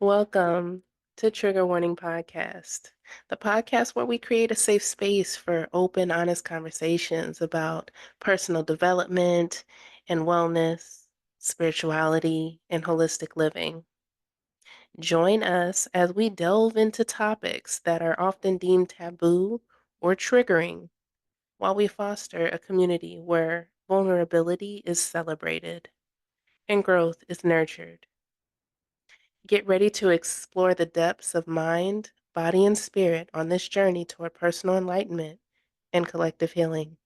Welcome to Trigger Warning Podcast, the podcast where we create a safe space for open, honest conversations about personal development and wellness, spirituality, and holistic living. Join us as we delve into topics that are often deemed taboo or triggering while we foster a community where vulnerability is celebrated and growth is nurtured. Get ready to explore the depths of mind, body, and spirit on this journey toward personal enlightenment and collective healing.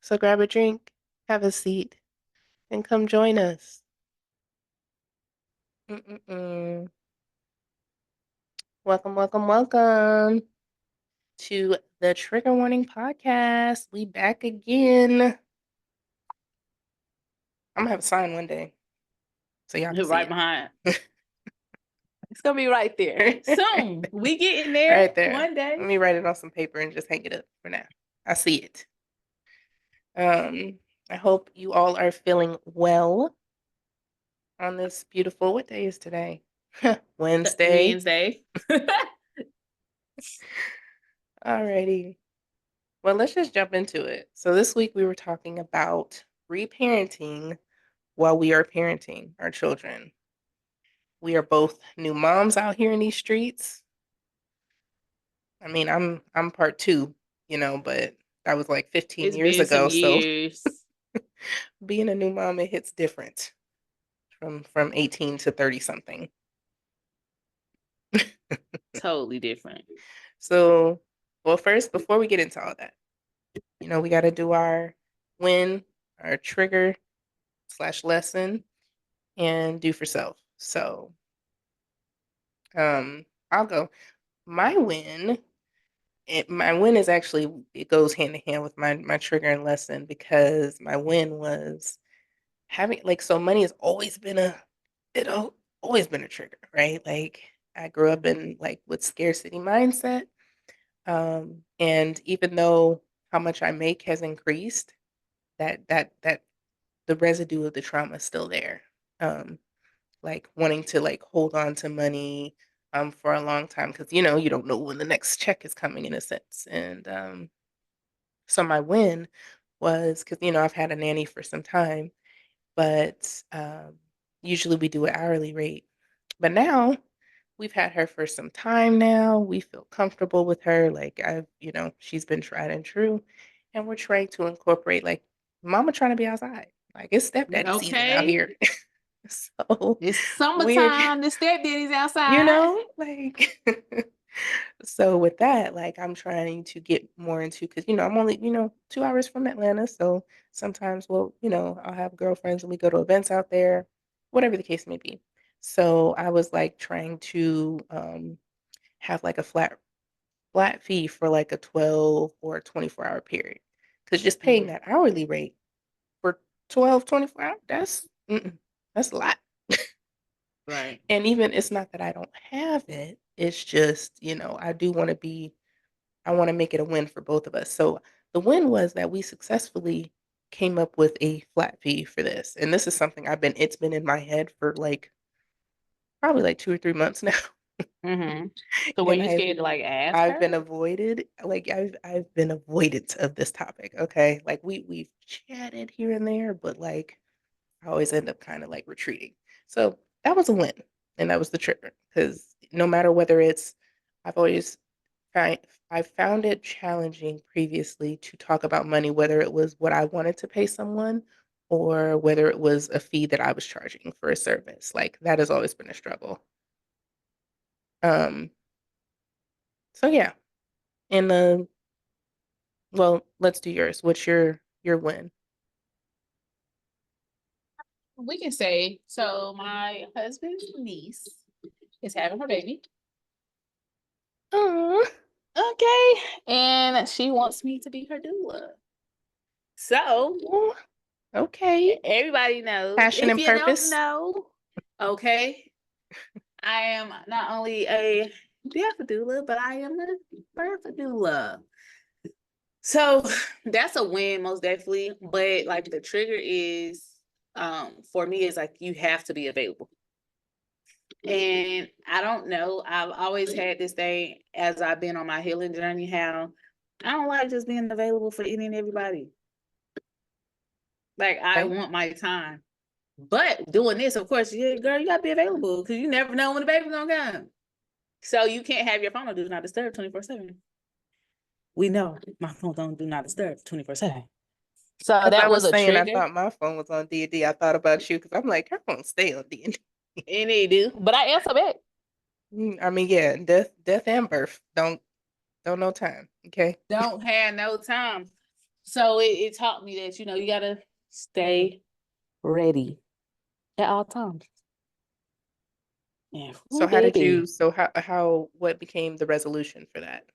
So grab a drink, have a seat, and come join us. Mm-mm-mm. Welcome to the Trigger Warning Podcast. We back again. I'm gonna have a sign one day so y'all can see Right it. behind. It's gonna be right there soon. We getting there Right there. one day. Let me write it on some paper and just hang it up for now. I see it. I hope you all are feeling well on this beautiful, what day is today? Wednesday. Wednesday. Alrighty. Well, let's just jump into it. So this week we were talking about reparenting while we are parenting our children. We are both new moms out here in these streets. I mean, I'm part two, but that was like 15 It's years been some ago. So years. being a new mom, it hits different from 18 to 30 something. Totally different. So, well, first, before we get into all that, we got to do our win, our trigger / lesson, and do for self. So, I'll go. My win, my win is actually, it goes hand in hand with my trigger and lesson, because my win was having, like, so money has always been always been a trigger, right? Like, I grew up in, like, with scarcity mindset. And even though how much I make has increased, that the residue of the trauma is still there. Like wanting to, like, hold on to money for a long time, because you don't know when the next check is coming, in a sense. And so my win was, because I've had a nanny for some time, but usually we do an hourly rate. But now we've had her for some time now. We feel comfortable with her. Like, she's been tried and true. And we're trying to incorporate, like, mama trying to be outside. Like, it's stepdaddy season out Okay. here. So It's we're, summertime. The stepdaddy's outside. like, so with that, like, I'm trying to get more into, because, I'm only, 2 hours from Atlanta. So sometimes I'll have girlfriends and we go to events out there, whatever the case may be. So I was, like, trying to have, like, a flat fee for, like, a 12 or 24-hour period. Because just paying that hourly rate for 12, 24 hours, that's a lot. Right. And even, it's not that I don't have it. It's just, I want to make it a win for both of us. So the win was that we successfully came up with a flat fee for this. And this is something it's been in my head for, like, probably like 2 or 3 months now. So were And you scared to like ask I've her? been avoided. Like, I've been avoidant of this topic. Okay. Like, we've chatted here and there, but, like, I always end up kind of, like, retreating. So that was a win. And that was the trigger. Because no matter whether it's, I've always find I found it challenging previously to talk about money, whether it was what I wanted to pay someone or whether it was a fee that I was charging for a service. Like, that has always been a struggle. Um, so yeah. And well, let's do yours. What's your win? We can say so. My husband's niece is having her baby. Oh, Okay. And she wants me to be her doula. So okay. everybody knows. Passion If and you don't purpose. know, okay, I am not only a death doula, but I am a birth doula. So that's a win, most definitely. But like the trigger is, for me, is like you have to be available. And I don't know. I've always had this thing as I've been on my healing journey, how I don't like just being available for any and everybody. Like I Okay. want my time. But doing this, of course, yeah, girl, you gotta be available because you never know when the baby's gonna come. So you can't have your phone on do not disturb 24/7. We know my phone don't do not disturb 24/7. So As I that was was a saying, I trigger. thought my phone was on D&D. I thought about you because I'm like, her phone stay on D&D. And they do. But I answer back. I mean, yeah, death and birth don't know time. Okay. Don't have no time. So it taught me that, you gotta Mhm. stay ready at all times. And So ooh, how did baby, you? So what became the resolution for that?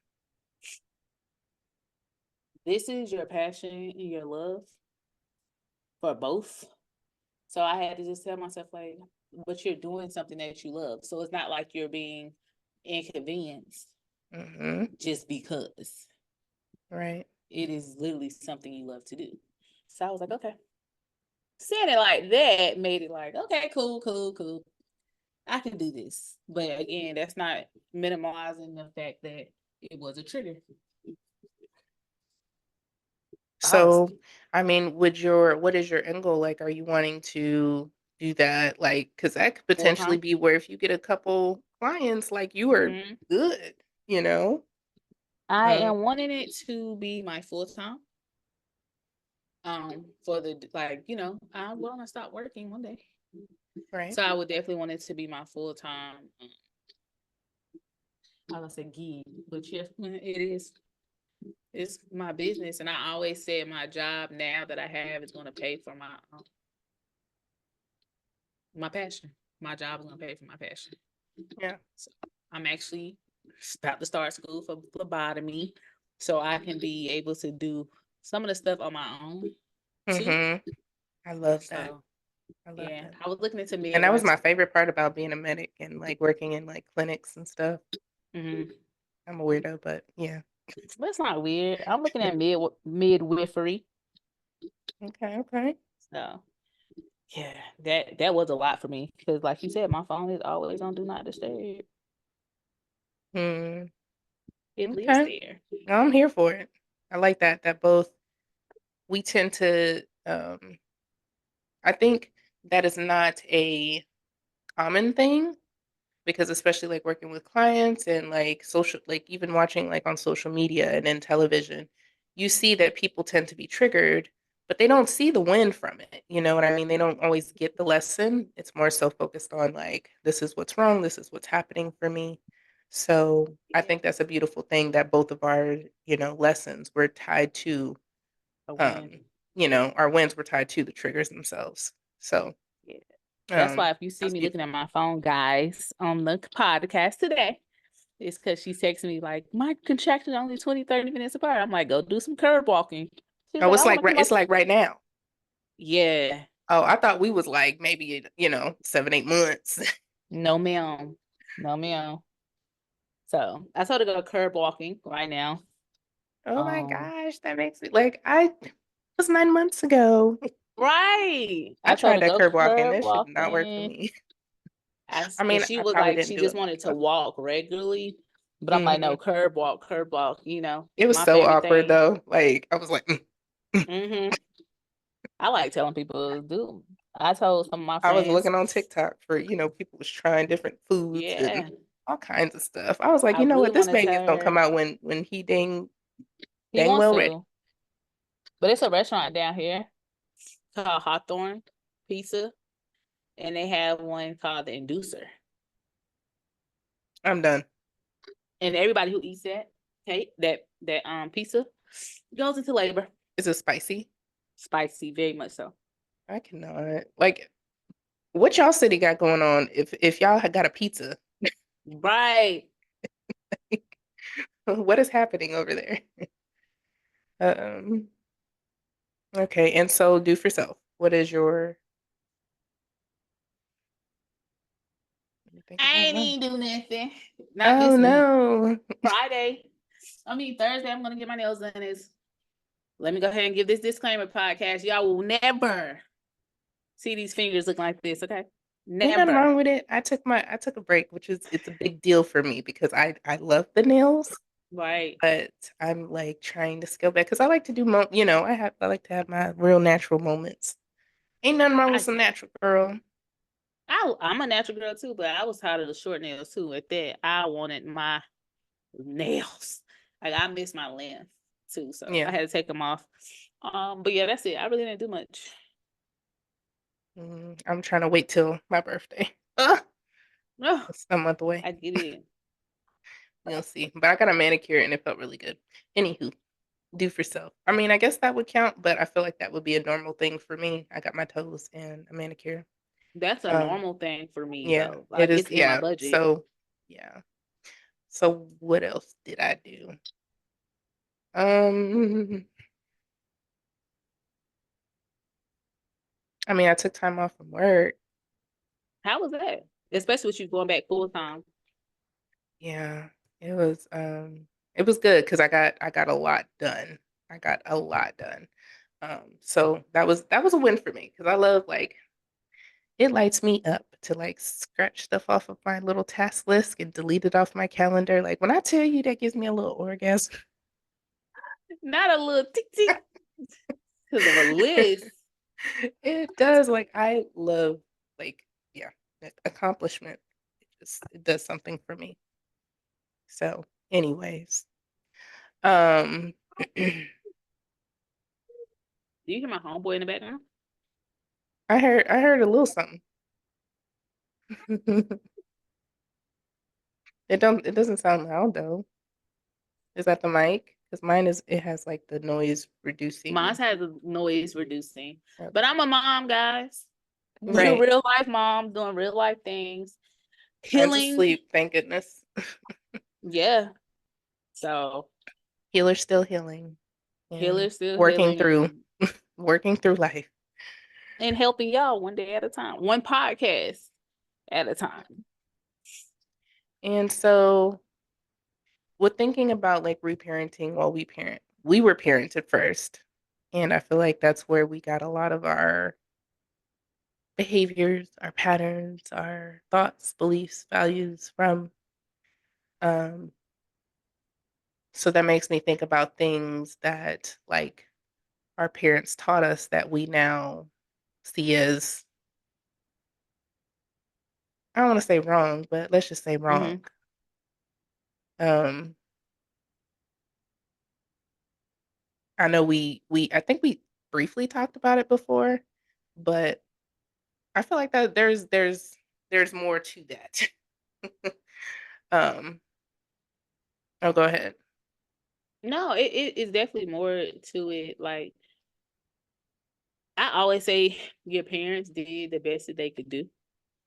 this is your passion and your love for both. So I had to just tell myself, like, but you're doing something that you love. So it's not like you're being inconvenienced Hmm. just because. Right. It is literally something you love to do. So I was like, okay. Saying it like that made it like, okay, cool, cool, cool. I can do this. But again, that's not minimalizing the fact that it was a trigger. So, Honestly. I mean, what is your end goal? Like, are you wanting to do that? Like, because that could Full potentially time. be where if you get a couple clients, like you are Mm-hmm. good, you know? I Um, am wanting it to be my full time. For the I want to stop working one day. right. So I would definitely want it to be my full time. I was say gig, but yes, it is. It's my business, and I always said my job now that I have is going to pay for my passion. My job is going to pay for my passion. Yeah. So I'm actually about to start school for phlebotomy, so I can be able to do some of the stuff on my own too. Hmm. I love that. So I love yeah, that. I was looking into And that was midwife my school. favorite part about being a medic and like working in like clinics and stuff. Mm-hmm. I'm a weirdo, but yeah. But it's not weird. I'm looking at midwifery. Okay, okay. So yeah, that was a lot for me because, like you said, my phone is always on do not disturb. Hmm. It lives Okay. there. No, I'm here for it. I like that. That both we tend to I think that is not a common thing because especially like working with clients and like social like even watching like on social media and in television, you see that people tend to be triggered, but they don't see the win from it. You know what I mean? They don't always get the lesson. It's more so focused on like this is what's wrong, this is what's happening for me. So, I Yeah, think that's a beautiful thing that both of our, lessons were tied to a win. um, our wins were tied to the triggers themselves. So, Yeah. That's um, why if you see that's me looking at beautiful. my phone, guys, on the podcast today, it's because she's texting me like, my contractions are only 20, 30 minutes apart. I'm like, go do some curb walking. She's Oh, like, I want to keep my. it's like right now. Yeah. Oh, I thought we was like maybe, 7, 8 months. No, ma'am. No, ma'am. So I told her to go curb walking right now. Oh my Um, gosh, that makes me like I it was 9 months ago. right. I I told tried her to that go curb walking. curb That should not work for walking. me. I And mean, she I was probably like, didn't she do just enough, wanted to but walk regularly. But I'm like, hmm no, curb walk, it was my so favorite awkward thing. though. Like I was like, Hmm. I like telling people, do. I told some of my I was friends, looking on TikTok for, people was trying different foods and yeah, all kinds of stuff. I was like, I you know really what, want this to baby is tell gonna come her out when he he dang wants well ready. to. But it's a restaurant down here called Hawthorne Pizza, and they have one called the Inducer. I'm done. And everybody who eats that pizza goes into labor. Is it spicy? Spicy, very much so. I cannot. Like, what y'all city got going on? If y'all had got a pizza, Right. what is happening over there? Um, okay, and so do for self. What is your? Let me think I about ain't mine. even do nothing. Not Oh this week. no. Friday. I mean Thursday. I'm gonna get my nails done. Is let me go ahead and give this disclaimer podcast. Y'all will never see these fingers looking like this. Okay. Ain't nothing Never. wrong with it. I took a break, which is it's a big deal for me because I love the nails, Right. but I'm like trying to scale back because I like to do you know, I like to have my real natural moments. Ain't nothing wrong with I some natural, girl. I'm a natural girl too, but I was tired of the short nails too. At that, I wanted my nails. Like I miss my length too, so I Yeah. had to take them off. But yeah, that's it. I really didn't do much. I'm trying to wait till my birthday. No, It's a month away. I get it. We'll see. But I got a manicure and it felt really good. Anywho, do for self. I mean, I guess that would count, but I feel like that would be a normal thing for me. I got my toes and a manicure. That's a Um, normal thing for me yeah, though. it Like is. it's in my Yeah. budget. So, yeah. So what else did I do? Um, I mean, I took time off from work. How was that? Especially with you going back full time. Yeah, it was good because I got a lot done. I got a lot done. So that was a win for me because I love like it lights me up to like scratch stuff off of my little task list and delete it off my calendar. Like when I tell you that gives me a little orgasm. Not a little tick tick because of a list. It does. Like I love like yeah, accomplishment. It does something for me. So, anyways, um Do you hear my homeboy in the background? I heard a little something. It doesn't sound loud though. Is that the mic? Because mine is it has like the noise Mine reducing. has a noise reducing. But Okay. I'm a mom, guys. Right. Real life mom doing real life things. Mine's Healing. asleep, thank goodness. Yeah. So Healer's still healing and healer still working healing through working through life. and helping y'all one day at a time, one podcast at a time. And so with thinking about like reparenting while we parent, we were parented first. And I feel like that's where we got a lot of our behaviors, our patterns, our thoughts, beliefs, values from. Um, so that makes me think about things that like our parents taught us that we now see as, I don't want to say wrong, but let's just say Mm-hmm. wrong. Um, I know I think we briefly talked about it before, but I feel like that there's more to that. um, oh, go ahead. No, it is definitely more to it. Like I always say, your parents did the best that they could do.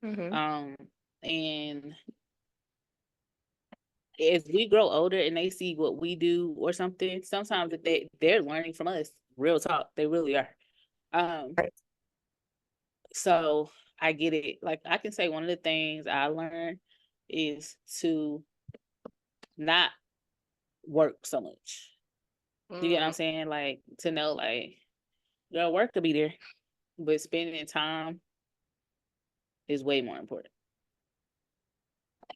Hmm. Um, and as we grow older and they see what we do or something, sometimes that they're learning from us. Real talk, they really are. Um, Right. so I get it. Like I can say one of the things I learned is to not work so much. Do you get what I'm Mm, saying? Like to know, like, your work could be there, but spending time is way more important.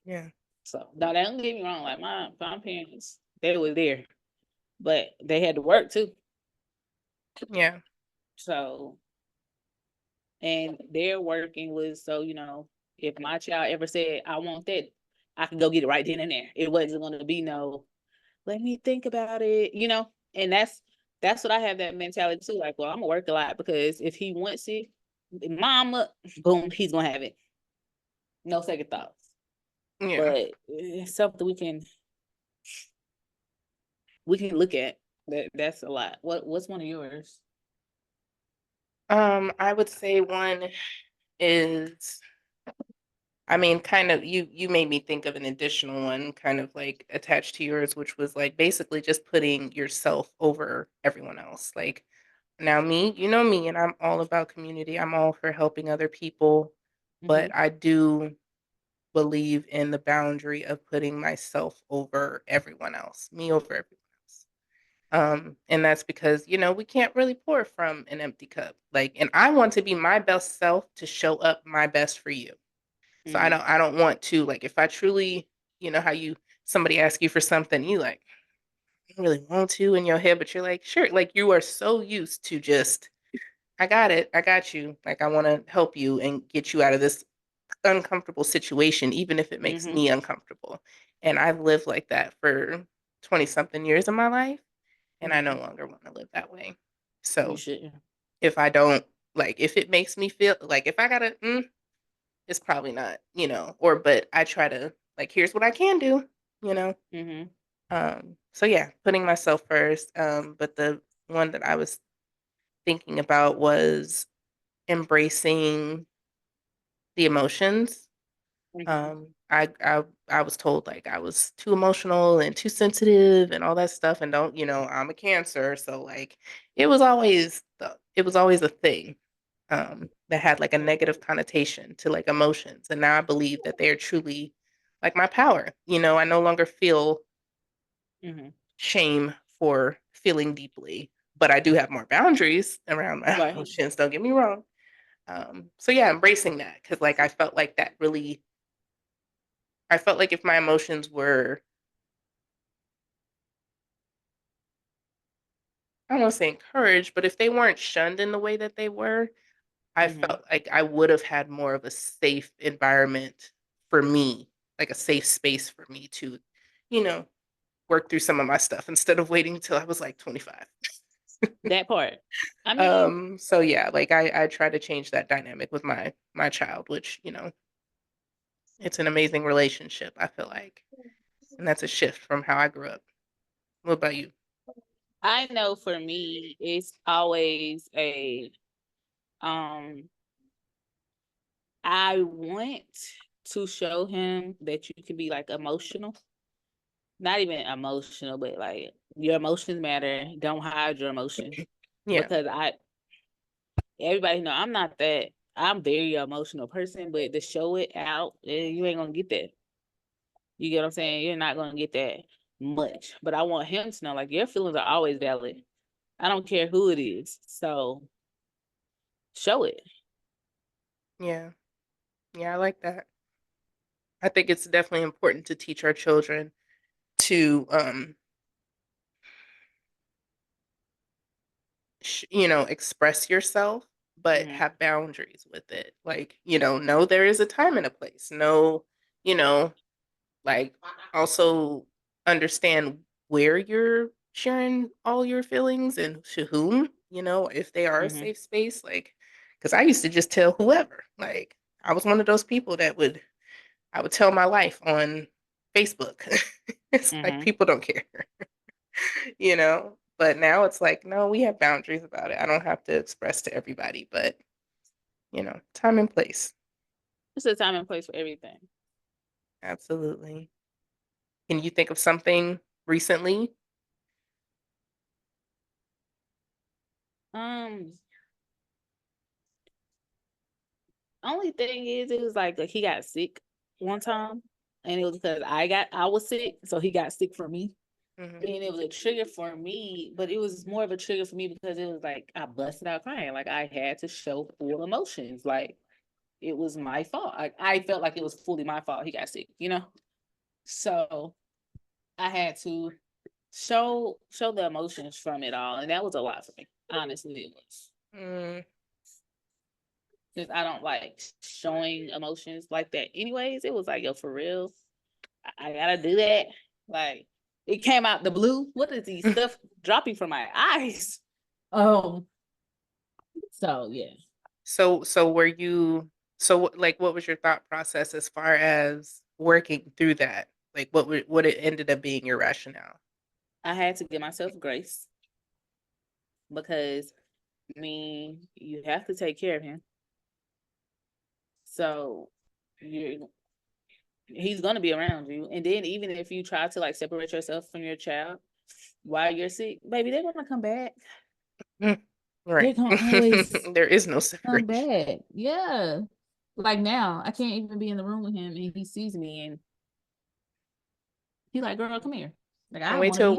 yeah, So now don't get me wrong, like my parents, they were there, but they had to work too. yeah, So and their working was so, if my child ever said, I want that, I could go get it right then and there. It wasn't gonna be no, let me think about it. And that's what I have that mentality too. Like, well, I'm gonna work a lot because if he wants it, mama, boom, he's gonna have it. No second thoughts. yeah. But it's something we can look at. That's a lot. What's one of yours? I would say one is, I mean, kind of you made me think of an additional one, kind of like attached to yours, which was like basically just putting yourself over everyone else. Like now me, you know me, and I'm all about community. I'm all for helping other people, Mm-hmm. but I do believe in the boundary of putting myself over everyone else, me over everyone else. And that's because, we can't really pour from an empty cup. Like, and I want to be my best self to show up my best for you. So I Mm-hmm. don't want to, like, if I truly, how somebody asks you for something, you like don't really want to in your head, but you're like, sure, like you are so used to just, I got it, I got you. Like I want to help you and get you out of this uncomfortable situation, even if it makes Mm-hmm. me uncomfortable. And I've lived like that for 20 something years of my life, and I no Mm-hmm. longer want to live that way. You So should. if I don't, like, if it makes me feel like if I gotta, it's probably not, but I try to, like, here's what I can do, you know. Mm-hmm. So yeah, putting myself first. But the one that I was thinking about was embracing the emotions. Mm-hmm. I was told like I was too emotional and too sensitive and all that stuff, and don't, I'm a Cancer, so like it was always a thing that had like a negative connotation to like emotions, and now I believe that they are truly like my power. I no longer feel Mm-hmm. shame for feeling deeply, but I do have more boundaries around my Right. emotions. Don't get me wrong. So yeah, embracing that because like I felt like if my emotions were, I don't want to say encouraged, but if they weren't shunned in the way that they were, I Mm-hmm. felt like I would have had more of a safe environment for me, like a safe space for me to, you know, work through some of my stuff instead of waiting until I was like 25. That part. I mean, So yeah, like I try to change that dynamic with my child, which, it's an amazing relationship, I feel like. And that's a shift from how I grew up. What about you? I know for me, it's always a um I want to show him that you can be like emotional. Not even emotional, but like your emotions matter. Don't hide your emotions. Yeah. Because everybody know I'm not that. I'm very emotional person, but to show it out, you ain't gonna get that. You get what I'm saying? You're not gonna get that much. But I want him to know like your feelings are always valid. I don't care who it is. So show it. Yeah. Yeah, I like that. I think it's definitely important to teach our children to express yourself, but Mm-hmm. have boundaries with it. Like, know there is a time and a place. Know, you know, like also understand where you're sharing all your feelings and to whom, if they are a Mm-hmm. safe space. Like, because I used to just tell whoever. Like, I was one of those people that I would tell my life on Facebook. It's like Mm-hmm. people don't care, But now it's like, no, we have boundaries about it. I don't have to express to everybody, but time and place. It's a time and place for everything. Absolutely. Can you think of something recently? Um, only thing is, it was like he got sick one time, and it was because I was sick, so he got sick for me, Hmm. and it was a trigger for me. But it was more of a trigger for me because it was like I busted out crying, like I had to show full emotions, like it was my fault. I felt like it was fully my fault. He got sick. So I had to show the emotions from it all, and that was a lot for me. Honestly, it was. Mm, Since I don't like showing emotions like that anyways, it was like, yo, for real, I gotta do that. Like it came out the blue. What is these stuff dropping from my eyes? Oh, so yeah. so were you like what was your thought process as far as working through that? Like what it ended up being your rationale? I had to give myself grace because I mean you have to take care of him. So you he's gonna be around you. And then even if you try to like separate yourself from your child while you're sick, baby, they're gonna come back. Mm, They're right. gonna always There is no come separation. back. Yeah. Like now, I can't even be in the room with him and he sees me and he like, girl, come here. Like I And want to be.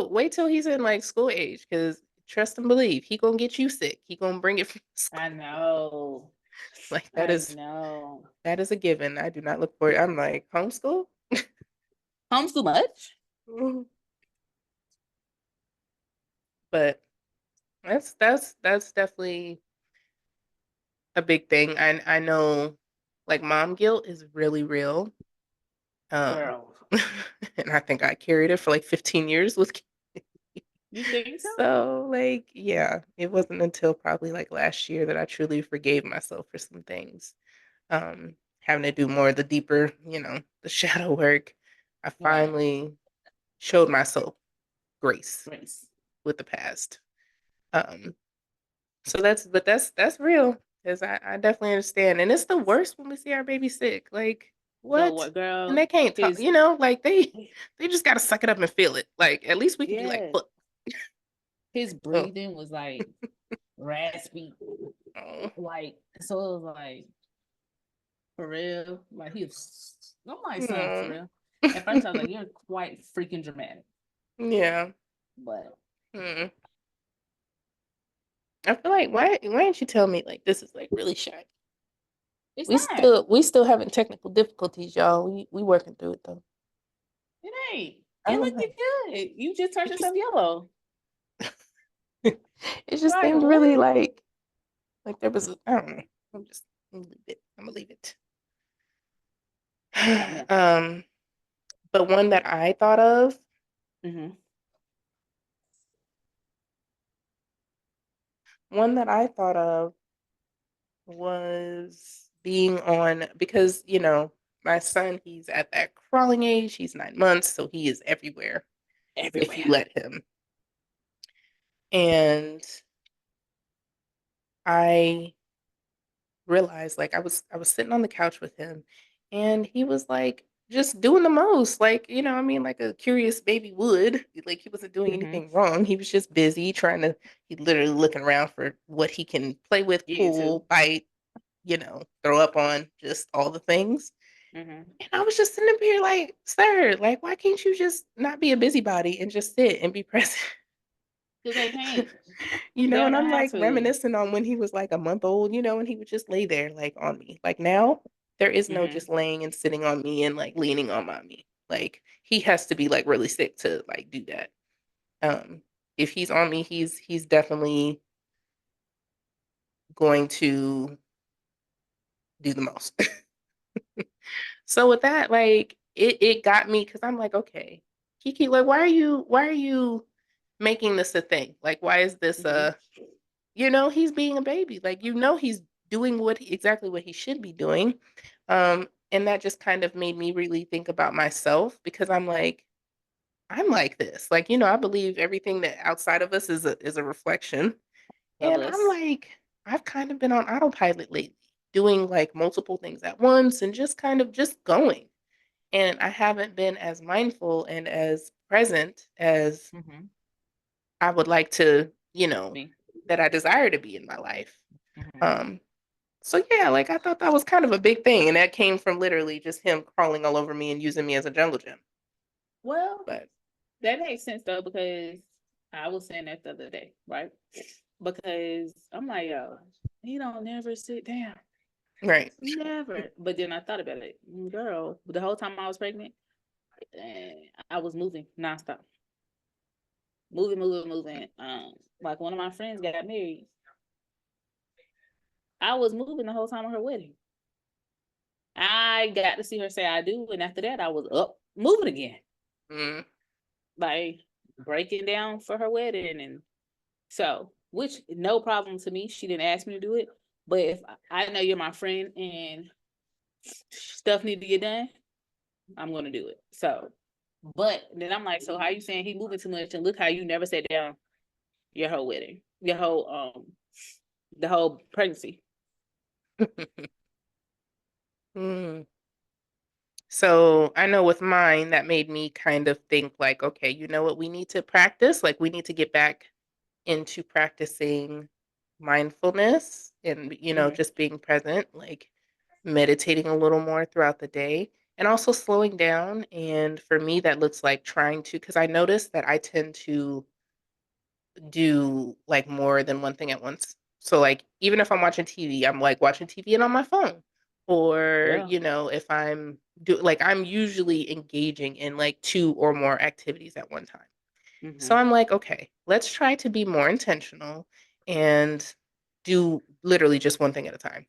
wait till he's in like school age, because trust and believe he gonna get you sick. He gonna bring it from school. I know. Like I know. that is a given. I do not look for it. I'm like homeschool. Homeschool much? Mhm. But that's definitely a big thing. I know like mom guilt is really real. Um Girl. and I think I carried it for like 15 years with You think so? so like yeah, it wasn't until probably like last year that I truly forgave myself for some things. Having to do more of the deeper, the shadow work. I Right. finally showed myself grace Grace. with the past. Um So that's real because I definitely understand, and it's the worst when we see our baby sick. Like The what? what And girl? they can't talk. His Like they just gotta suck it up and feel it. Like at least we can be like, yeah. fuck. His Oh, breathing was like raspy. oh, Like so it was like for real. Like he was I'm like son for no. real. At first I was like, you're quite freaking dramatic. Yeah. But Hmm. I feel like why didn't you tell me like this is like really shy? it's We not. still having technical difficulties, y'all. We working through it though. It ain't. I It don't looked know. good. You just turned It just yourself yellow. it just Like seemed what? really like there was I don't know. I'm just I'm gonna leave it. I'm gonna leave it. Oh, man. Um, but one that I thought of, Mm-hmm. one that I thought of was being on because, my son, he's at that crawling age. He's 9 months, so he is everywhere if you Everywhere. let him. And I realized like I was sitting on the couch with him and he was like just doing the most like like a curious baby would like he wasn't doing Mm-hmm. anything wrong. He was just busy trying to he literally looking around for what he can play with, Get into. pull, bite, throw up on, just all the things. Mm-hmm. And I was just sitting up here like, sir, like why can't you just not be a busybody and just sit and be present? Because they can't. And They're I'm gonna have like to. reminiscing on when he was like a month old, and he would just lay there like on me. Like now, there is no Mm-hmm. just laying and sitting on me and like leaning on me. Like he has to be like really sick to like do that. Um, if he's on me, he's definitely going to do the most. So with that, like it got me because I'm like, okay, Kiki, like why are you making this a thing? Like why is this Mm-hmm. he's being a baby. Like, he's doing exactly what he should be doing. And that just kind of made me really think about myself because I'm like this. Like, I believe everything that outside of us is a reflection. Of And I'm us. like, I've kind of been on autopilot lately, doing like multiple things at once and just kind of just going. And I haven't been as mindful and as present as Mm-hmm. I would like to, Me. that I desire to be in my life. Mm-hmm. Um, So yeah, like I thought that was kind of a big thing, and that came from literally just him crawling all over me and using me as a jungle gym. Well, But that makes sense though because I was saying that the other day, right? Because I'm like, yo, he don't never sit down. right. Never. But then I thought about it. Girl, the whole time I was pregnant, I was moving nonstop. Moving, moving, moving. Like one of my friends got married. I was moving the whole time of her wedding. I got to see her say I do, and after that I was up moving again. Mm. Like breaking down for her wedding and so which no problem to me. She didn't ask me to do it. But if I know you're my friend and stuff need to get done, I'm gonna do it. So but then I'm like, so how you saying he moving too much and look how you never sat down your whole wedding, your whole the whole pregnancy. Mm. So I know with mine, that made me kind of think like, okay, you know what we need to practice? Like we need to get back into practicing mindfulness and, Mm-hmm. just being present, like meditating a little more throughout the day. and also slowing down. And for me, that looks like trying to, because I noticed that I tend to do like more than one thing at once. So like even if I'm watching TV, I'm like watching TV and on my phone. Or, Yeah. if I'm usually engaging in like two or more activities at one time. So Mm-hmm. I'm like, okay, let's try to be more intentional and do literally just one thing at a time.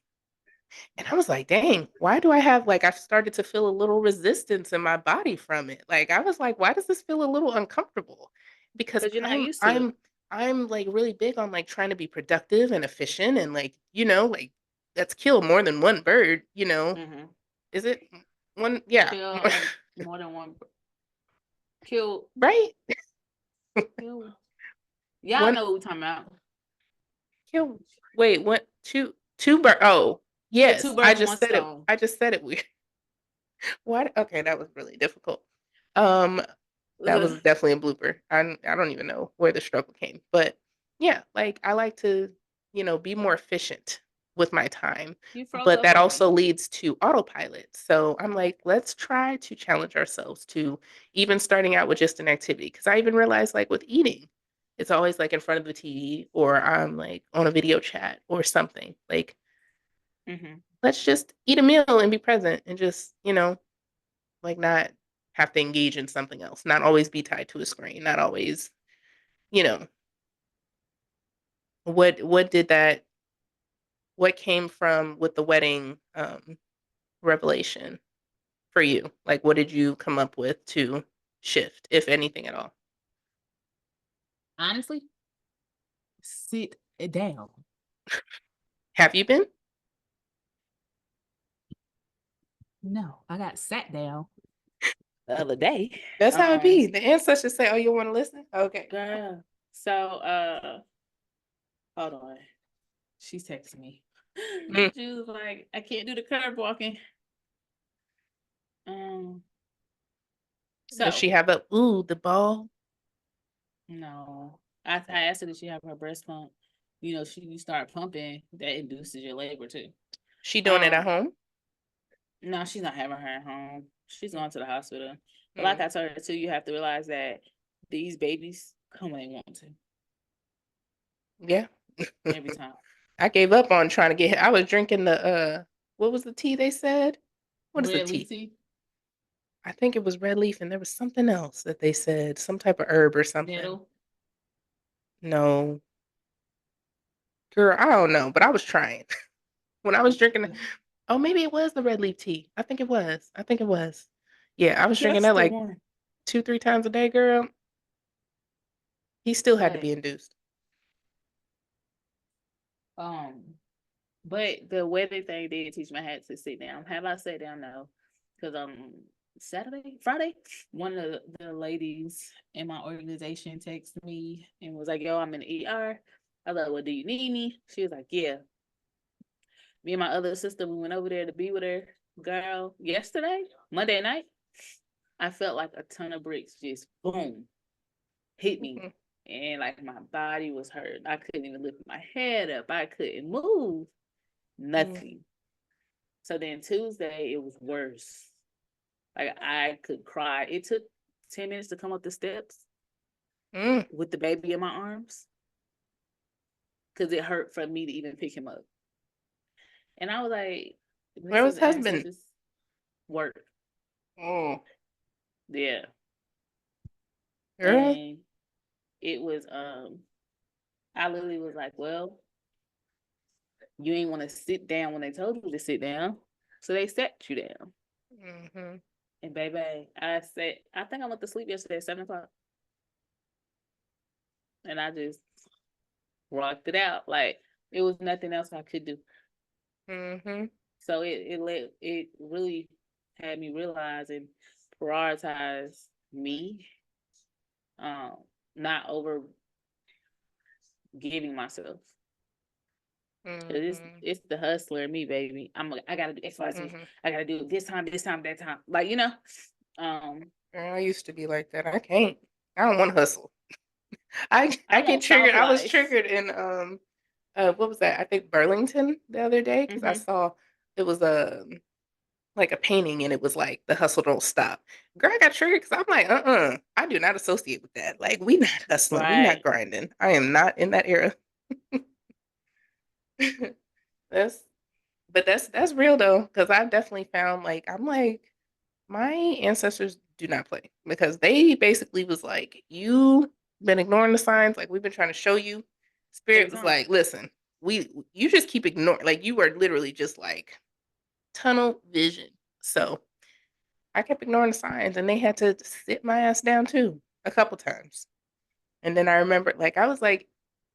And I was like, dang, why do I have like I've started to feel a little resistance in my body from it. Like I was like, why does this feel a little uncomfortable? Because Because you're not I'm used to it. I'm I'm like really big on like trying to be productive and efficient and like, like let's kill more than one bird. Mm-hmm. Is it one? Yeah. Kill more than one. Kill. Right? Kill. Y'all One know what we're talking about. kill wait, what two bird oh, Kill two yes. I birds with one just said it. stone. I just said it weird. What? Okay, that was really difficult. Um, that was definitely a blooper. I don't even know where the struggle came, but yeah, like I like to, be more efficient with my time, You froze but up that on me. also leads to autopilot. So I'm like, let's try to challenge ourselves to even starting out with just an activity. Because I even realized, like with eating, it's always like in front of the TV or I'm like on a video chat or something. Like, Mm-hmm. let's just eat a meal and be present and just, like not have to engage in something else, not always be tied to a screen, not always, you know, what did that what came from with the wedding revelation for you? Like what did you come up with to shift, if anything at all? Honestly, sit it down. Have you been? No, I got sat down the other day. That's how it Um, be. The ancestors say, "Oh, you want to listen?" Okay. girl. So, hold on. She's texting me. Mm. She was like, I can't do the curb walking. Um, Does so she have the ball? no. I asked her did she have her breast pump. You start pumping, that induces your labor too. She doing it at Um, home? no, she's not having her at home. She's going to the hospital. But like Mm. I told her too, you have to realize that these babies come when they want to Yeah. every time. I gave up on trying to get I was drinking the what was the tea they said? What is the Red leaf tea? tea, I think it was red leaf and there was something else that they said, some type of herb or something. nettle. No, girl, I don't know, but I was trying. When I was drinking, oh, maybe it was the red leaf tea. I think it was. I think it was. Yeah, I was drinking That's that the like one. 2, 3 times a day, girl. He still had to But be induced. um, but the wedding thing did teach me I had to sit down. Have I sat down? No, because Saturday, Friday, one of the ladies in my organization texted me and was like, "Yo, I'm in the ER." I was like, "Well, do you need me?" She was like, "Yeah." Me and my other sister, we went over there to be with her. Girl, yesterday, Monday night, I felt like a ton of bricks just boom hit me. Mhm. And like my body was hurt. I couldn't even lift my head up. I couldn't move. Mm, Nothing. So then Tuesday, it was worse. Like I could cry. It took 10 minutes to come up the steps mm. with the baby in my arms because it hurt for me to even pick him up. And I was like, Where this was is husband? ancestors work. Oh, Yeah. girl. And it was I literally was like, well, you ain't want to sit down when they told you to sit down. So they sat you down. Hmm. And baby, I think I went to sleep yesterday at 7 o'clock. And I just rocked it out. Like it was nothing else I could do. Hmm. So it really had me realize and prioritize me, um, not over giving myself. Cause Hmm. it's the hustler in me, baby. I gotta do XYZ. Hmm. I gotta do it this time, that time. Um, Girl, I used to be like that. I can't. I don't want to hustle. I I get want triggered. soft I was life. triggered in what was that? I think Burlington the other day because I Mm-hmm. saw it was like a painting and it was like the hustle don't stop. Girl, I got triggered because I'm like, I do not associate with that. Like we not hustling, we not Right. grinding. I am not in that era. That's that's real though, because I've definitely found like I'm like my ancestors do not play because they basically was like, you been ignoring the signs, like we've been trying to show you. Spirit Every was time. like, listen, we you just keep ignoring, like you are literally just like tunnel vision. So I kept ignoring the signs and they had to sit my ass down too a couple times. And then I remember like I was like,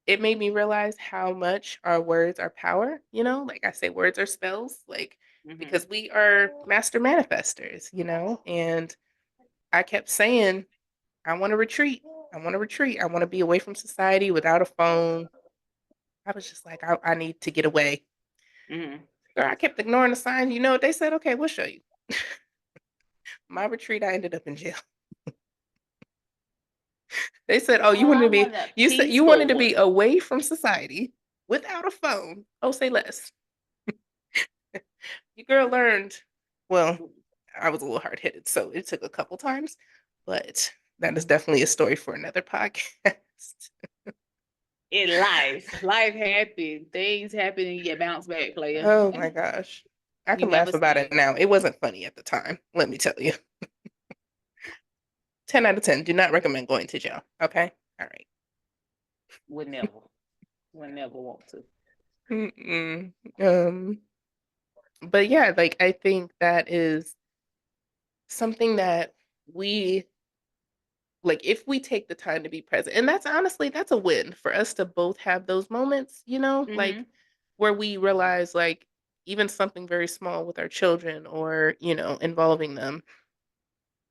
it made me realize how much our words are power, you know? Like I say words are spells, like Hmm. because we are master manifestors, you know? And I kept saying, I want to retreat. I want to retreat. I want to be away from society without a phone. I was just like, I need to get away. Hmm. Girl, I kept ignoring the signs. You know what they said? Okay, we'll show you. My retreat, I ended up in jail. They said, "Oh, you Girl, wanted I to be want a you said you wanted peaceful to be one. away from society without a phone. Oh, say less." Your girl learned. Well, I was a little hard headed, so it took a couple times, but that is definitely a story for another podcast. In life, life happens. Things happen and you bounce back, player. Oh my gosh. I You can never laugh about it stand. now. It wasn't funny at the time, let me tell you. 10 out of 10. Do not recommend going to jail. Okay? All right. Would never. Would never want to. Mm-mm. But yeah, like I think that is something that we like if we take the time to be present. And that's honestly that's a win for us to both have those moments, you know, like Hmm. where we realize like even something very small with our children or, you know, involving them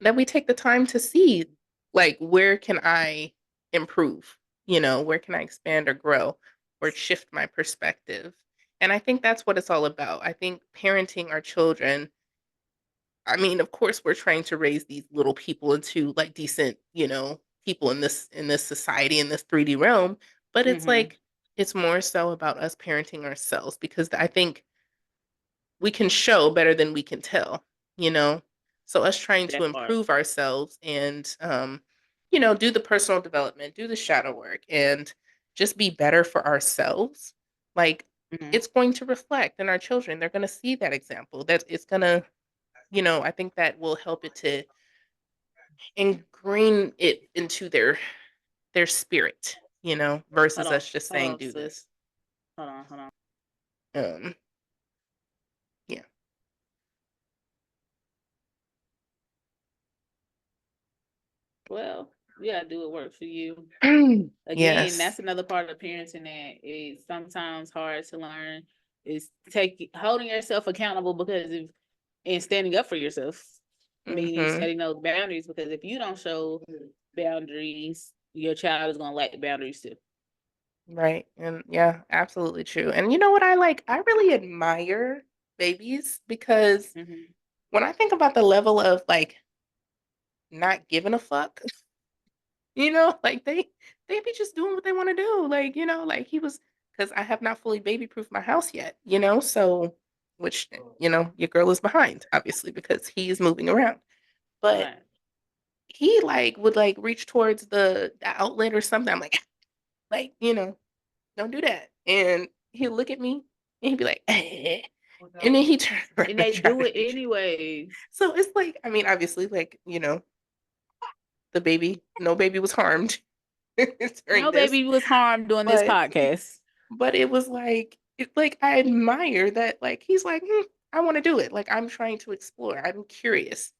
that we take the time to see like where can I improve, you know, where can I expand or grow or shift my perspective. And I think that's what it's all about. I think parenting our children, I mean, of course we're trying to raise these little people into like decent, you know, people in this society in this 3D realm, but it's Hmm. like it's more so about us parenting ourselves because I think we can show better than we can tell, you know? So us trying to That part. improve ourselves and you know, do the personal development, do the shadow work and just be better for ourselves. Like Hmm. it's going to reflect in our children. They're going to see that example. That it's going to, you know, I think that will help it to ingrain it into their spirit, you know, Hold versus on. us just Hold saying on, do sis. this. Hold on. Hold on. Um yeah. Well, you gotta do what works for you. Again, Yes. that's another part of parenting that is sometimes hard to learn is take holding yourself accountable because if and standing up for yourself, meaning Mhm. setting those boundaries because if you don't show boundaries, your child is gonna lack boundaries too. Right. And yeah, absolutely true. And you know what I like? I really admire babies because Hmm. when I think about the level of like not giving a fuck, you know, like they be just doing what they want to do. Like, you know, like he was because I have not fully baby proofed my house yet, you know, so which you know, your girl is behind, obviously, because he is moving around. But Right. he like would like reach towards the outlet or something. I'm like, you know, don't do that. And he'll look at me and he'd be like, eh. And then he turned around And and they tried do to it reach. anyways. So it's like, I mean, obviously, like, you know, the baby, no baby was harmed during No this, baby was harmed doing this but podcast. it was like like I admire that like he's like, I want to do it. Like I'm trying to explore. I'm curious.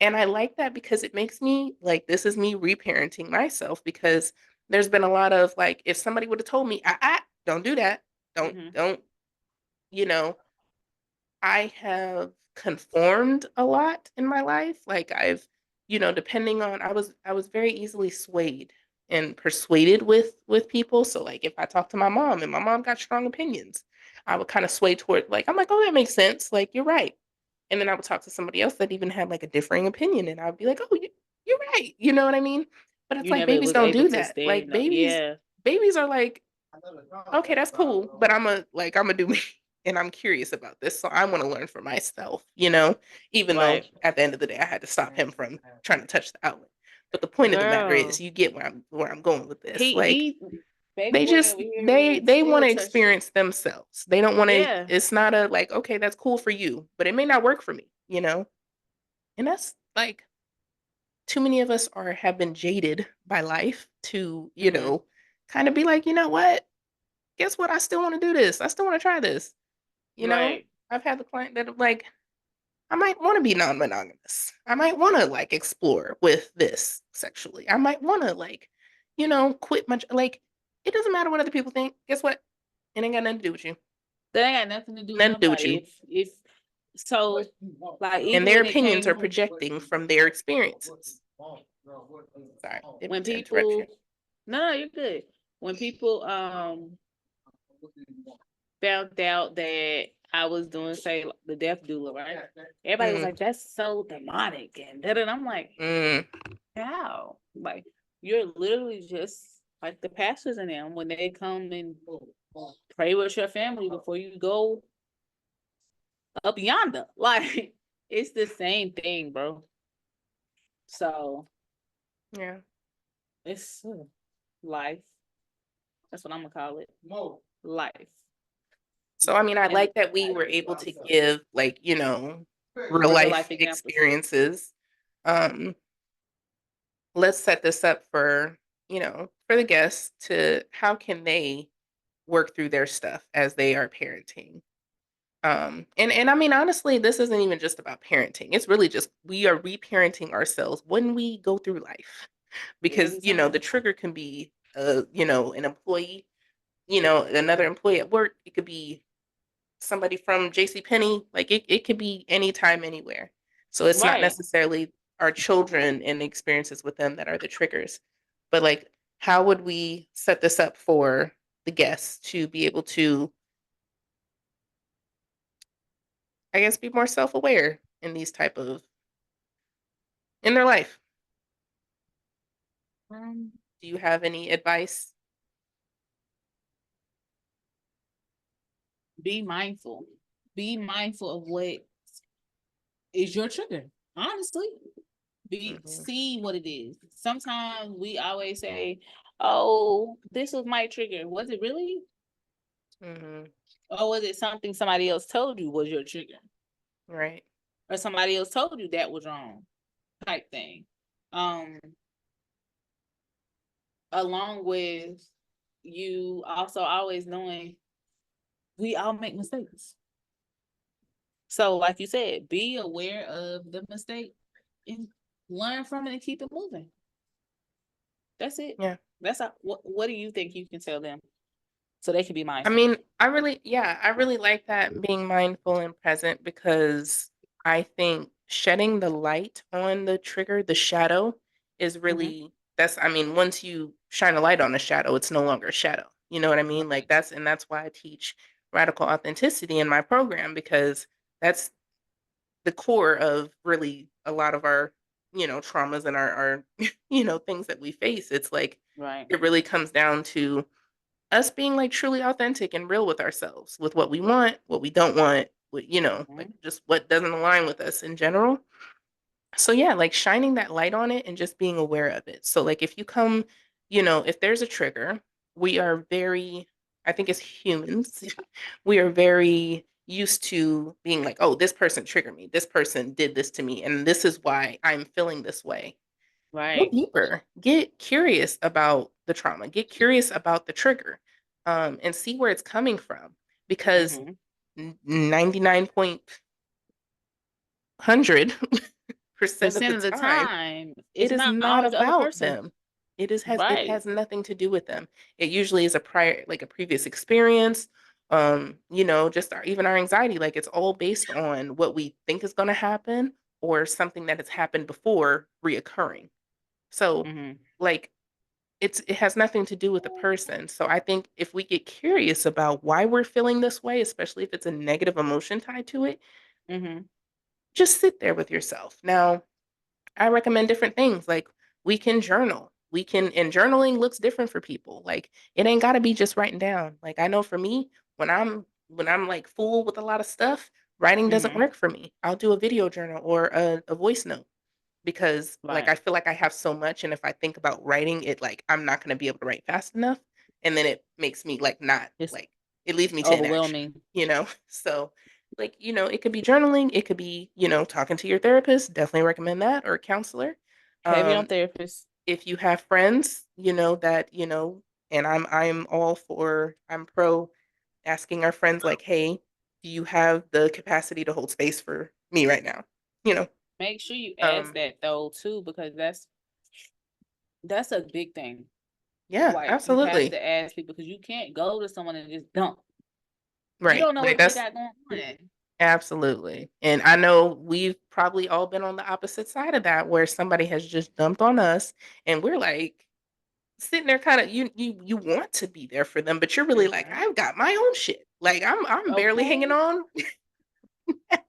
And I like that because it makes me like this is me reparenting myself because there's been a lot of like if somebody would have told me, don't do that. Hmm. Don't, you know, I have conformed a lot in my life. Like I've, you know, depending on I was very easily swayed and persuaded with people. So like if I talk to my mom and my mom got strong opinions, I would kind of sway toward like I'm like, oh, that makes sense. Like you're right. And then I would talk to somebody else that even had like a differing opinion, and I'd be like, oh, you're right. You know what I mean? But it's You like never babies was don't able do to that. Like stand up. Yeah. babies are like, okay, that's cool, but I'm a like I'm gonna do me. and I'm curious about this, so I want to learn for myself, you know, even though Right. at the end of the day I had to stop him from trying to touch the outlet. But the point of the matter is Girl, you get where I'm going with this. Like he baby they boy just over here they want still to touched it. experience themselves. They don't want to, Yeah. it's not a like, okay, that's cool for you, but it may not work for me, you know? And that's like too many of us are have been jaded by life to, you Hmm. know, kind of be like, you know what? Guess what? I still want to do this. I still want to try this. You know, Right. I've had the client that like, I might want to be non-monogamous. I might want to like explore with this sexually. I might want to like, you know, quit much like it doesn't matter what other people think. Guess what? It ain't got nothing to do with you. That ain't got nothing to do with Nothing to do with nobody. you. If so, like And even their when it opinions came are projecting from their experiences. Sorry, didn't when mean to interrupt you. people, no, you're good. When people found out that I was doing, say, the death doula, right? Everybody was Mm, like, "That's so demonic," and that, and I'm like, mm, "How?" Like, you're literally just like the pastors in them when they come and pray with your family before you go up yonder. Like, it's the same thing, bro. So yeah. it's life. That's what I'm gonna call it. Life. So I mean, I And like that we were able to give like, you know, real real life life examples. experiences. Um, let's set this up for, you know, for the guests to how can they work through their stuff as they are parenting. And I mean honestly, this isn't even just about parenting. It's really just we are reparenting ourselves when we go through life. Because, Every you know, the time. trigger can be you know, an employee, you know, another employee at work. It could be somebody from JC Penney. Like it could be anytime, anywhere. So it's not Right. necessarily our children and the experiences with them that are the triggers. But like how would we set this up for the guests to be able to, I guess, be more self-aware in these type of in their life? Um, Do you have any advice? be mindful. Be mindful of what is your trigger. Honestly, be Hmm. see what it is. Sometimes we always say, "Oh, this was my trigger." Was it really, Hmm. or was it something somebody else told you was your trigger, Right. or somebody else told you that was wrong, type thing. Um, Along with you also always knowing we all make mistakes. So, like you said, be aware of the mistake and learn from it and keep it moving. That's it. Yeah. That's all. What do you think you can tell them so they can be I mindful? mean, I really like that being mindful and present because I think shedding the light on the trigger, the shadow, is Hmm. really that's, I mean, once you shine a light on a shadow, it's no longer a shadow. You know what I mean? Like Right. that's why I teach radical authenticity in my program because that's the core of really a lot of our, you know, traumas and our you know, things that we face. It's like Right. it really comes down to us being like truly authentic and real with ourselves, with what we want, what we don't want, what, you know, like Mhm. just what doesn't align with us in general. So yeah, like shining that light on it and just being aware of it. So like if you come, you know, if there's a trigger, we are very, I think as humans, we are very used to being like, oh, this person triggered me. This person did this to me. And this is why I'm feeling this way. Go Right. deeper. Get curious about the trauma. Get curious about the trigger, and see where it's coming from. Because Hmm. 99.100% of the Percent of the time, time, it it's is not not always the other about person. them. It Right. has nothing to do with them. It usually is a prior like a previous experience. You know, just even our anxiety, like it's all based on what we think is going to happen or something that has happened before reoccurring. So, Hmm. like it has nothing to do with the person. So I think if we get curious about why we're feeling this way, especially if it's a negative emotion tied to it, Hmm. just sit there with yourself. Now, I recommend different things. Like we can journal. We can, and journaling looks different for people. Like it ain't got to be just writing down. Like I know for me, when I'm when I'm like full with a lot of stuff, writing doesn't Mm-hmm. work for me. I'll do a video journal or a voice note because like Right. I feel like I have so much, and if I think about writing it, like I'm not going to be able to write fast enough, and then it makes me like not It's like it leads me to inaction, overwhelming. you know. So like it could be journaling, it could be talking to your therapist. Definitely recommend that, or a counselor. Heavy on Um, therapists. if you have friends, that and I'm pro asking our friends like, hey, do you have the capacity to hold space for me right now? You know, Make sure you ask um, that though too, because that's a big thing. yeah, Like you have absolutely. to ask people because you can't go to someone and just dump. You Right. don't know Like what they that's got going on. absolutely. And I know we've probably all been on the opposite side of that where somebody has just dumped on us and we're like sitting there kind of you want to be there for them, but you're really like, Mhm. I've got my own shit. Like I'm barely hanging Okay. on now.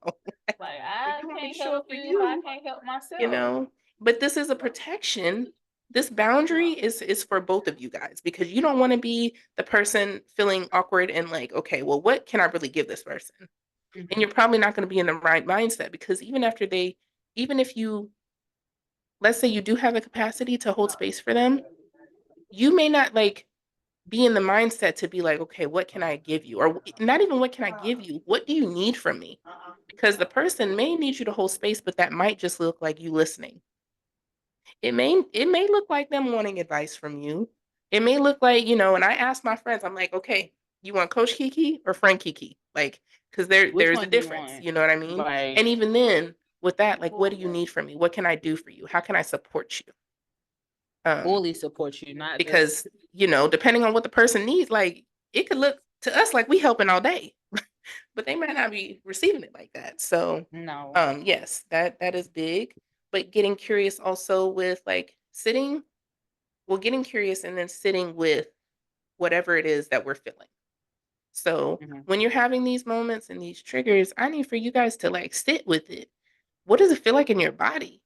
Like So I you want me to can't show help up for you if I you? can't help you myself. know but this is a protection. This boundary is for both of you guys because you don't want to be the person feeling awkward and like, okay, well, what can I really give this person? And Mhm. you're probably not going to be in the right mindset because even if you, let's say you do have the capacity to hold space for them, you may not like be in the mindset to be like, okay, what can I give you? Or not even what can I give you? What do you need from me? Because the person may need you to hold space, but that might just look like you listening. It may look like them wanting advice from you. It may look like, and I ask my friends, I'm like, okay, you want Coach Kiki or Frank Kiki? Like, because Which there's a one do you difference, want? you know what I mean? Right. And even then, with that, like, what do you need from me? What can I do for you? How can I support you? Um, Fully support you, not just because, depending on what the person needs, like it could look to us like we helping all day, but they might not be receiving it like that. So, no. yes, that is big. But getting curious also with like getting curious and then sitting with whatever it is that we're feeling. So Mhm. when you're having these moments and these triggers, I need for you guys to like sit with it. What does it feel like in your body?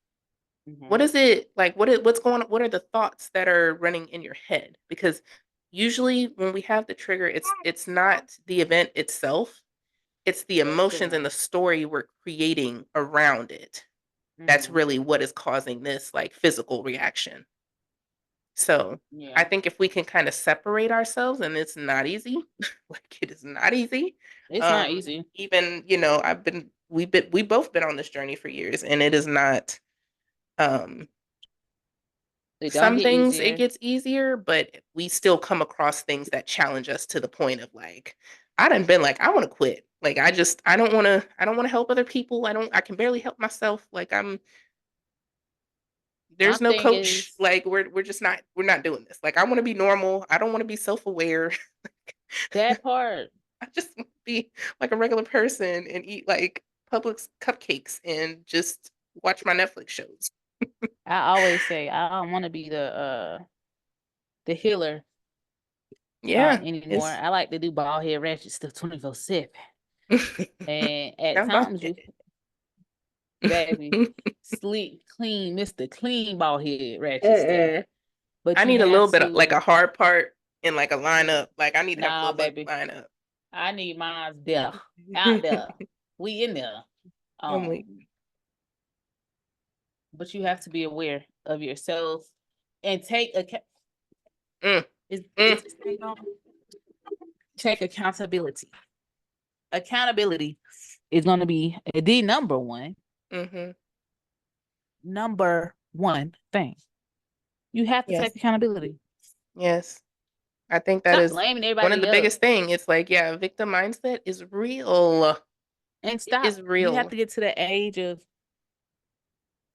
What Mhm. is it like? What's going on? What are the thoughts that are running in your head? Because usually when we have the trigger, it's not the event itself. It's the The emotions and feeling. the story we're creating around it. That's Mhm. really what is causing this like physical reaction. So I Yeah. think if we can kind of separate ourselves, and it's not easy, like it is not easy. It's not easy. Even, we both been on this journey for years, and it is not, um, It don't some get things it easier. gets easier, but we still come across things that challenge us to the point of like, I done been like, I want to quit. Like, I don't want to help other people. I can barely help myself. Like My there's no thing coach. is Like we're not doing this. Like I want to be normal. I don't want to be self-aware. that part. I just want to be like a regular person and eat like Publix cupcakes and just watch my Netflix shows. I always say I don't want to be the healer Yeah, anymore. it's I like to do bald head ratchet stuff 24/7. And at I'm about times you it. baby sleep clean, Mr. Clean bald head ratchet stuff. Uh-uh. But I you need a have little bit of like to a hard part and like a lineup. Like I need to have a nah little bit baby. lineup. I need mine there. Out there. We in there. I'm like, Um, but you have to be aware of yourself and mm, is mm, this thing on? Take accountability. Accountability is going to be the mm-hmm. number one thing. You have to Yes, take accountability. yes. I think that Stop is blaming one of the everybody else biggest thing. It's like, yeah, victim mindset is real. and It stop. is You have real, to get to the age of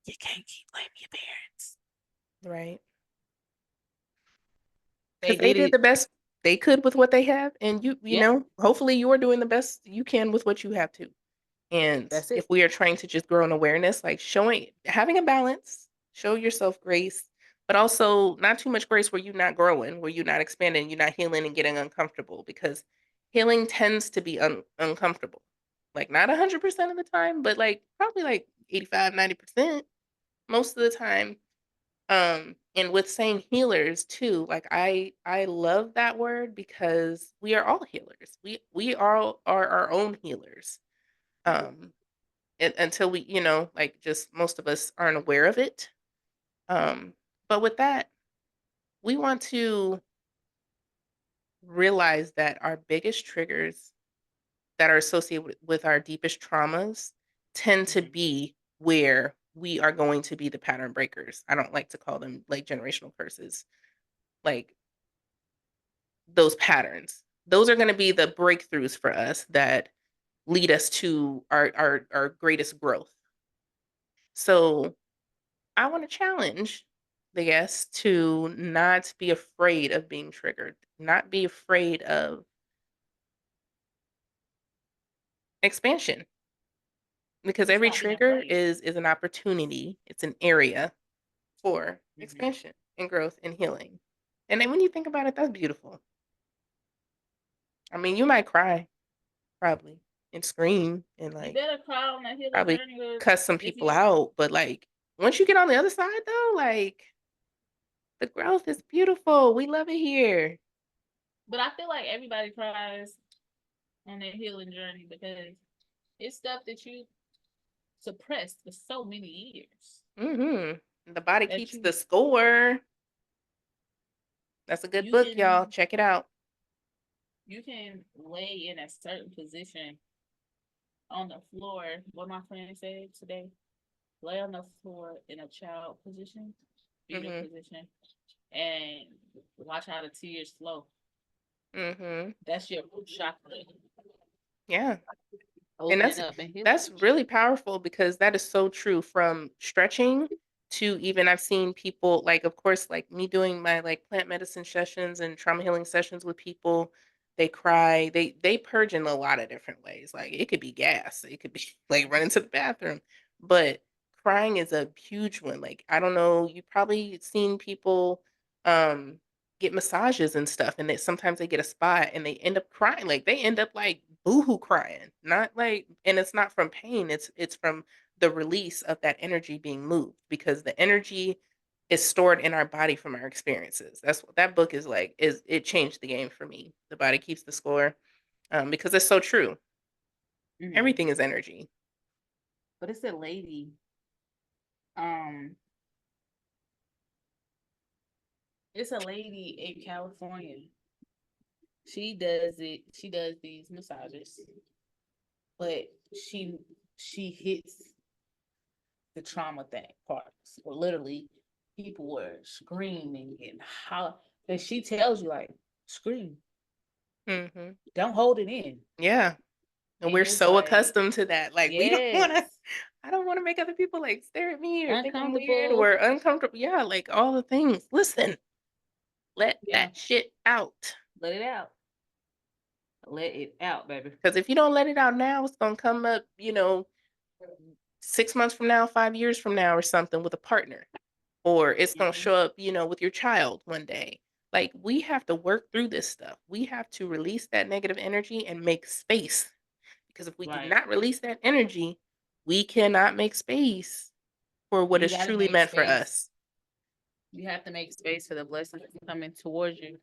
you can't keep blaming your parents. right? They Because they did did it. the best they could with what they have, and Yeah, hopefully you're doing the best you can with what you have too. And that's if it. we are trying to just grow in awareness, like having a balance, show yourself grace, but also not too much grace where you're not growing, where you're not expanding, you're not healing and getting uncomfortable because healing tends to be uncomfortable. Like not 100% of the time, but like probably like 85, 90% most of the time. And with saying healers too, like I love that word because we are all healers. We all are our own healers. Um, until we, like just most of us aren't aware of it. Um, but with that, we want to realize that our biggest triggers that are associated with our deepest traumas tend to Mhm. be where we are going to be the pattern breakers. I don't like to call them like generational curses. Like those patterns. Those are going to be the breakthroughs for us that lead us to our greatest growth. So I want to challenge the guests to not be afraid of being triggered, not be afraid of expansion, because every Stop being trigger afraid. is an opportunity. It's an area for Mhm. expansion and growth and healing. And then when you think about it, that's beautiful. I mean, you might cry probably and scream and You like better cry on that healing probably journey, 'cause cuss some if people you, out, but like once you get on the other side though, like the growth is beautiful. We love it here. but I feel like everybody cries on their healing journey because it's stuff that you suppressed for so many years Mhm. The body that keeps the score. That's a good you book, y'all. can Check it out. you can lay in a certain position on the floor. What my friend said today, lay on the floor in a child position, fetal Mhm. position, and watch how the tears flow. Mhm. That's your root chakra Yeah. And opening up and healing. that's really powerful because that is so true from stretching to even I've seen people like of course like me doing my like plant medicine sessions and trauma healing sessions with people, they cry, they purge in a lot of different ways. Like it could be gas, it could be like running to the bathroom, but crying is a huge one. Like I don't know, you probably seen people um get massages and stuff and they sometimes they get a spot and they end up crying, like they end up like boohoo crying, not like, and it's not from pain, it's from the release of that energy being moved because the energy is stored in our body from our experiences. That's what that book is like, is it changed the game for me. The body keeps the score, because it's so true. Mm-hmm. Everything is energy. But it's a lady. Um, it's a lady in California. She does it. She does these massages, but she hits the trauma thing parts. Where literally people were screaming and how, and she tells you like scream, Hmm. don't hold it in, Yeah. And and we're it's so like accustomed to that. Like we don't want to. yes, I don't want to make other people like stare at me or think I'm weird uncomfortable. or uncomfortable. Yeah, like all the things. Listen, let Yeah, that shit out. let it out, let it out, baby. Because if you don't let it out now, it's gonna come up, 6 months from now, 5 years from now, or something with a partner, or it's gonna Mm-hmm. show up, with your child one day. Like we have to work through this stuff. We have to release that negative energy and make space. Because if we do Right. not release that energy, we cannot make space for what You is got to truly make meant for space. us. You have to make space for the blessings coming towards you.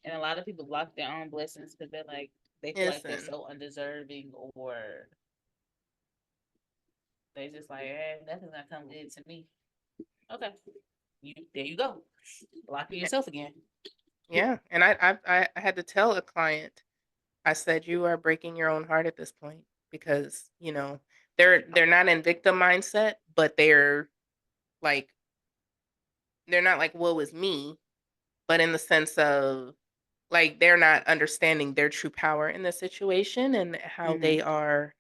And a lot of people block their own blessings because they're like, they feel like they're Listen, so undeserving, or they just like, nothing's gonna come good to me. Okay, there you go, blocking eh, yourself again. yeah, and I had to tell a client, I said, "You are breaking your own heart at this point because, they're not in victim mindset, but like they're not like, woe is me, but in the sense of like they're not understanding their true power in the situation and how they Mm-hmm. are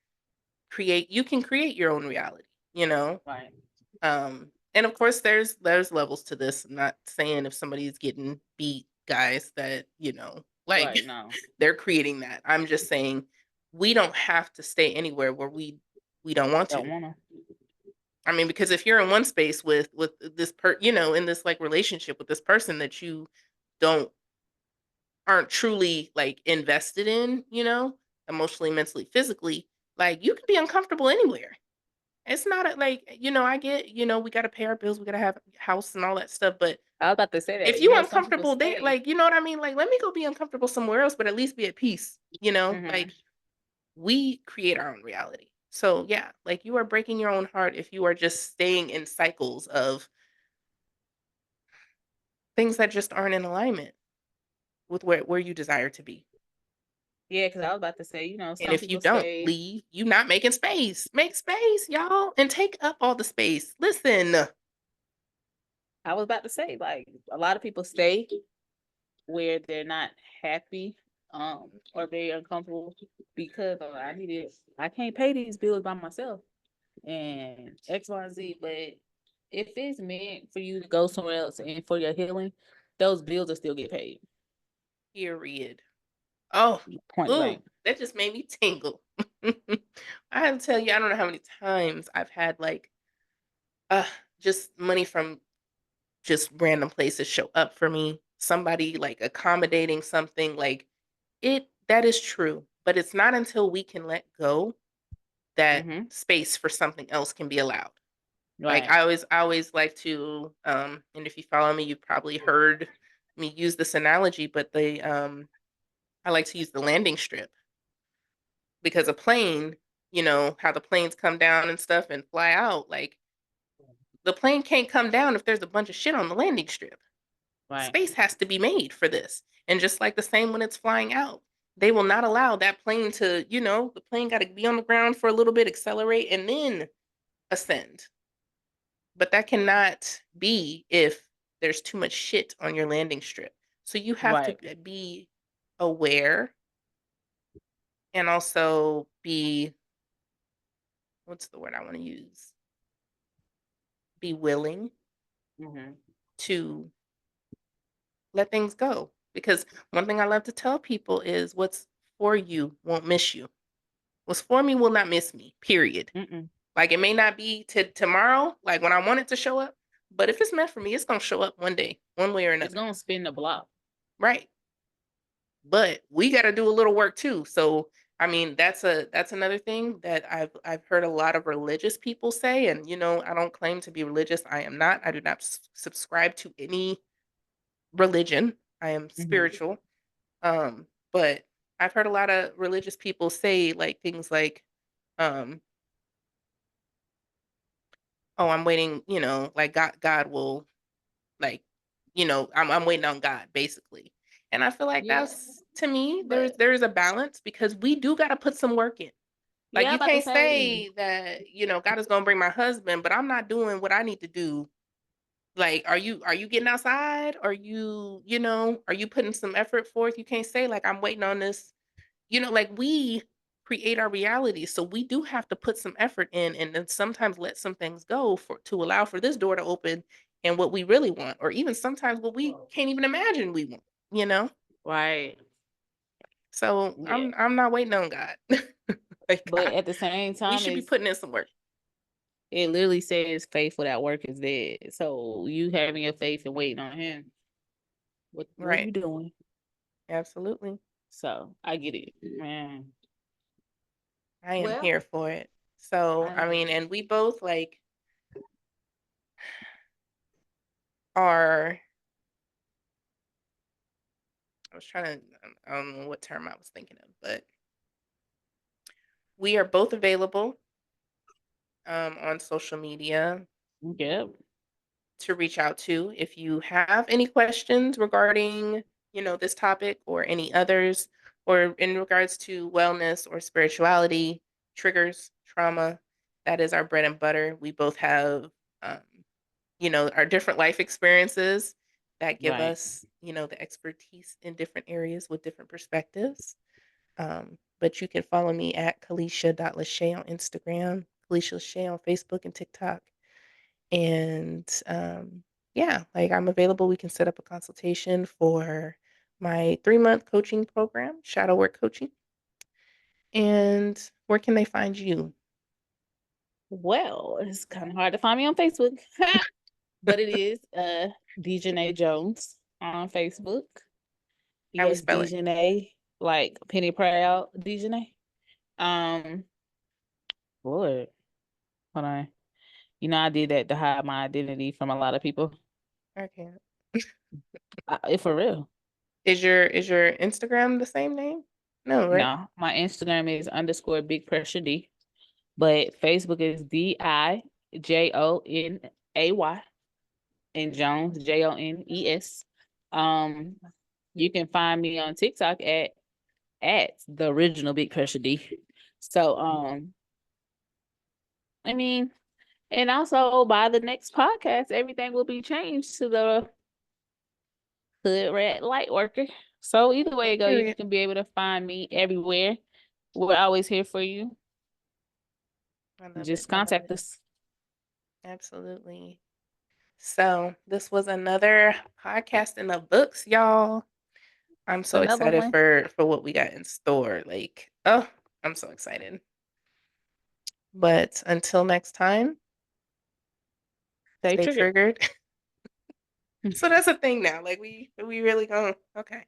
you can create your own reality, you know? Right, And of course there's levels to this. I'm not saying if somebody's getting beat, guys, that, like right. No, they're creating that. I'm just saying we don't have to stay anywhere where we don't want don't to. wanna. I mean, because if you're in one space with this in this like relationship with this person that you don't aren't truly like invested in, emotionally, mentally, physically, like you can be uncomfortable anywhere. It's not like, I get, we got to pay our bills, we got to have a house and all that stuff. But I was about to say if that. you Yeah, some people uncomfortable there, stay. like, you know what I mean? Like, let me go be uncomfortable somewhere else, but at least be at peace, Hmm. like we create our own reality. So yeah, like you are breaking your own heart if you are just staying in cycles of things that just aren't in alignment with where you desire to be. Yeah, because I was about to say, And some if you people don't stay. leave, you not making space. Make space, y'all, and take up all the space. Listen, I was about to say, like, a lot of people stay where they're not happy, or very uncomfortable because I can't pay these bills by myself and X, Y, and Z. But if it's meant for you to go somewhere else and for your healing, those bills will still get paid. period. Oh, Point ooh, blank. that just made me tingle. I have to tell you, I don't know how many times I've had like uh just money from just random places show up for me. Somebody like accommodating something like that is true, but it's not until we can let go that Mm-hmm. space for something else can be allowed. Like Right. I always like to and if you follow me, you've probably heard me use this analogy, but I like to use the landing strip because a plane, how the planes come down and stuff and fly out, like the plane can't come down if there's a bunch of shit on the landing strip. Right. Space has to be made for this. And just like the same when it's flying out, they will not allow that plane to, the plane got to be on the ground for a little bit, accelerate, and then ascend. But that cannot be if there's too much shit on your landing strip. So you have to Right. be aware and also be, what's the word I want to use? Be willing Mm-hmm. to let things go. Because one thing I love to tell people is what's for you won't miss you. What's for me will not miss me, period. Mm-mm. Like it may not be to tomorrow, like when I want it to show up, but if it's meant for me, it's gonna show up one day, one way or It's another. gonna spin the block. Right. But we gotta do a little work too. So I mean, that's another thing that I've heard a lot of religious people say, and I don't claim to be religious. I am not. I do not subscribe to any religion. I am Mm-hmm. spiritual. But I've heard a lot of religious people say like things like, um, "Oh, I'm waiting," like God will like, I'm waiting on God basically. And I feel like Yeah, that's to me, but there's a balance because we do got to put some work in. Like yeah, I'm you about to can't say, say that, God is going to bring my husband, but I'm not doing what I need to do. Like, are you getting outside? Are you putting some effort forth? You can't say like I'm waiting on this. Like we create our reality, so we do have to put some effort in and then sometimes let some things go for to allow for this door to open and what we really want, or even sometimes what we can't even imagine we want, you know? right, So yeah. I'm not waiting on God. Like But at the same we time, should be putting in some work. it literally says faith without work is dead. So you having your faith and waiting on him. What are Right. you doing? Absolutely. So I get it, man. I am Well, here for it. So, I I mean, mean, and we both like are I was trying to I don't know what term I was thinking of, but we are both available on social media yep, to reach out to if you have any questions regarding, this topic or any others, or in regards to wellness or spirituality, triggers, trauma. That is our bread and butter. We both have, um, our different life experiences that give right. us, the expertise in different areas with different perspectives. But you can follow me at Keleisha.Lashaye on Instagram, Keleisha Lashaye on Facebook and TikTok. And yeah, like I'm available. We can set up a consultation for my 3-month coaching program, shadow work coaching. And where can they find you? Well, it's kind of hard to find me on Facebook, but it is Dejanay Jones on Facebook. How we Yes, spell it? Dejanay, like Penny Proud Dejanay. Um, Lord. Hold on. You know, I did that to hide my identity from a lot of people. I can't. For real. Is your Instagram the same name? No, right? No, my Instagram is underscore big pressure D, but Facebook is DIJONAY and Jones JONES. Um, you can find me on TikTok at the original big pressure D. So I mean, and also by the next podcast, everything will be changed to the Hood Rat Light Worker. So either way Oh, you go, you period. can be able to find me everywhere. We're always here for you. I love it. Just I love contact it. us. Absolutely. So this was another podcast in the books, y'all. I'm so Another excited one. for what we got in store. Like, oh, I'm so excited. But until next time, Stay stay triggered. triggered. So that's a thing now. Like we really going okay.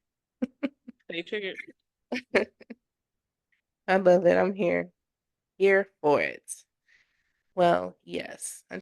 Stay triggered. I love it. I'm here. Here for it. Well, yes.